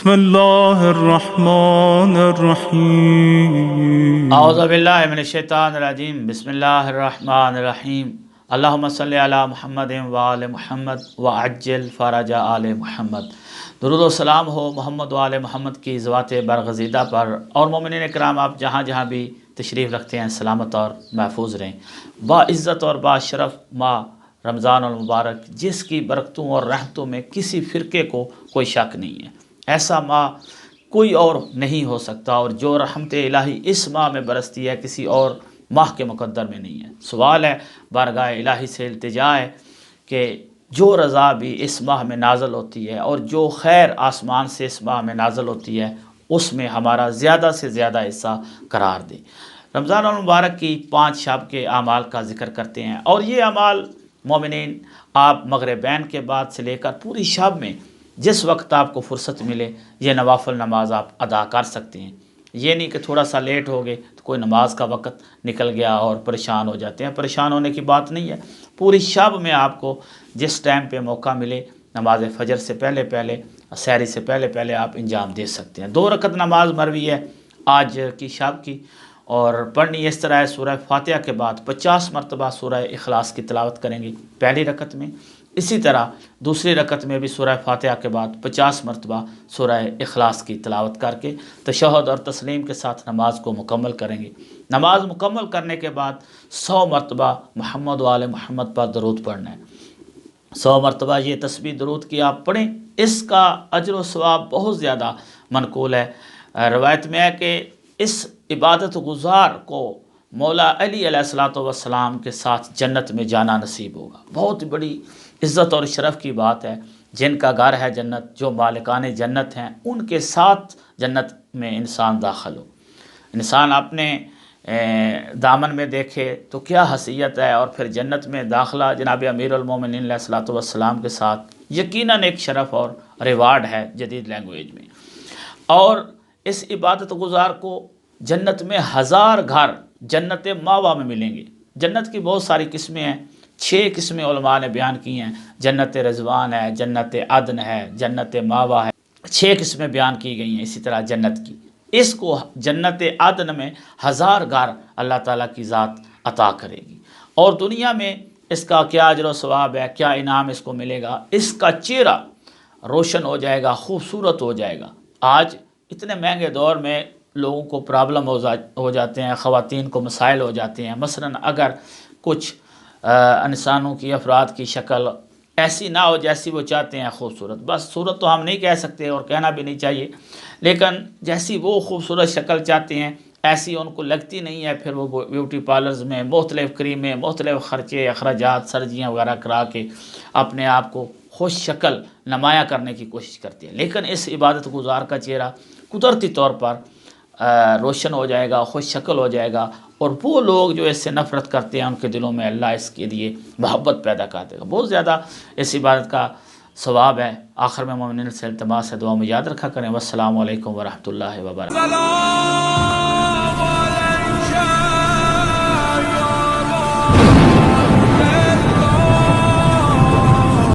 بسم اللہ الرحمن الرحیم اعوذ باللہ من الشیطان الرجیم بسم اللہ الرحمن الرحیم اللہم صلی علی محمد وآل محمد وعجل فرج آل محمد۔ درود و سلام ہو محمد وآل محمد کی ذوات برگزیدہ پر، اور مومنین کرام آپ جہاں جہاں بھی تشریف رکھتے ہیں سلامت اور محفوظ رہیں۔ باعزت اور باشرف ماہ رمضان المبارک، جس کی برکتوں اور رحمتوں میں کسی فرقے کو کوئی شک نہیں ہے، ایسا ماہ کوئی اور نہیں ہو سکتا، اور جو رحمت الہی اس ماہ میں برستی ہے کسی اور ماہ کے مقدر میں نہیں ہے۔ سوال ہے، بارگاہ الہی سے التجا ہے کہ جو رضا بھی اس ماہ میں نازل ہوتی ہے اور جو خیر آسمان سے اس ماہ میں نازل ہوتی ہے اس میں ہمارا زیادہ سے زیادہ حصہ قرار دے۔ رمضان المبارک کی 5 شب کے اعمال کا ذکر کرتے ہیں، اور یہ اعمال مومنین آپ مغربین کے بعد سے لے کر پوری شب میں جس وقت آپ کو فرصت ملے یہ نوافل نماز آپ ادا کر سکتے ہیں۔ یہ نہیں کہ تھوڑا سا لیٹ ہو گئے تو کوئی نماز کا وقت نکل گیا اور پریشان ہو جاتے ہیں، پریشان ہونے کی بات نہیں ہے۔ پوری شب میں آپ کو جس ٹائم پہ موقع ملے نماز فجر سے پہلے سحری سے پہلے آپ انجام دے سکتے ہیں۔ 2 رکعت نماز مروی ہے آج کی شب کی، اور پڑھنی اس طرح ہے، سورہ فاتحہ کے بعد 50 مرتبہ سورہ اخلاص کی تلاوت کریں گے پہلی رکعت میں، اسی طرح دوسری رکعت میں بھی سورہ فاتحہ کے بعد 50 مرتبہ سورہ اخلاص کی تلاوت کر کے تشہد اور تسلیم کے ساتھ نماز کو مکمل کریں گے۔ نماز مکمل کرنے کے بعد 100 مرتبہ محمد وآل محمد پر درود پڑھنا ہے۔ 100 مرتبہ یہ تسبیح درود کی آپ پڑھیں، اس کا اجر و ثواب بہت زیادہ منقول ہے۔ روایت میں ہے کہ اس عبادت گزار کو مولا علی علیہ السلام کے ساتھ جنت میں جانا نصیب ہوگا۔ بہت بڑی عزت اور شرف کی بات ہے، جن کا گھر ہے جنت، جو مالکان جنت ہیں، ان کے ساتھ جنت میں انسان داخل ہو۔ انسان اپنے دامن میں دیکھے تو کیا حیثیت ہے، اور پھر جنت میں داخلہ جناب امیر المومنین علیہ السلام کے ساتھ یقیناً ایک شرف اور ریوارڈ ہے جدید لینگویج میں۔ اور اس عبادت گزار کو جنت میں 1000 گھر جنت ماوا میں ملیں گے۔ جنت کی بہت ساری قسمیں ہیں، 6 قسمیں علماء نے بیان کی ہیں۔ جنت رضوان ہے، جنت عدن ہے، جنت ماوا ہے، 6 قسمیں بیان کی گئی ہیں اسی طرح جنت کی۔ اس کو جنت عدن میں 1000 گھر اللہ تعالیٰ کی ذات عطا کرے گی، اور دنیا میں اس کا کیا اجر و ثواب ہے، کیا انعام اس کو ملے گا۔ اس کا چہرہ روشن ہو جائے گا، خوبصورت ہو جائے گا۔ آج اتنے مہنگے دور میں لوگوں کو پرابلم ہو جاتے ہیں، خواتین کو مسائل ہو جاتے ہیں۔ مثلا اگر کچھ انسانوں کی افراد کی شکل ایسی نہ ہو جیسی وہ چاہتے ہیں خوبصورت، بس صورت تو ہم نہیں کہہ سکتے اور کہنا بھی نہیں چاہیے، لیکن جیسی وہ خوبصورت شکل چاہتے ہیں ایسی ان کو لگتی نہیں ہے، پھر وہ بیوٹی پارلرز میں مختلف کریمیں، مختلف خرچے اخراجات سرجیاں وغیرہ کرا کے اپنے آپ کو خوش شکل نمایاں کرنے کی کوشش کرتے ہیں۔ لیکن اس عبادت گزار کا چہرہ قدرتی طور پر روشن ہو جائے گا، خوش شکل ہو جائے گا، اور وہ لوگ جو اس سے نفرت کرتے ہیں ان کے دلوں میں اللہ اس کے لیے محبت پیدا کر دے گا۔ بہت زیادہ اس عبادت کا ثواب ہے۔ آخر میں مومنین سے التماس ہے، دعا میں یاد رکھا کریں۔ والسلام علیکم ورحمۃ اللہ وبرکاتہ۔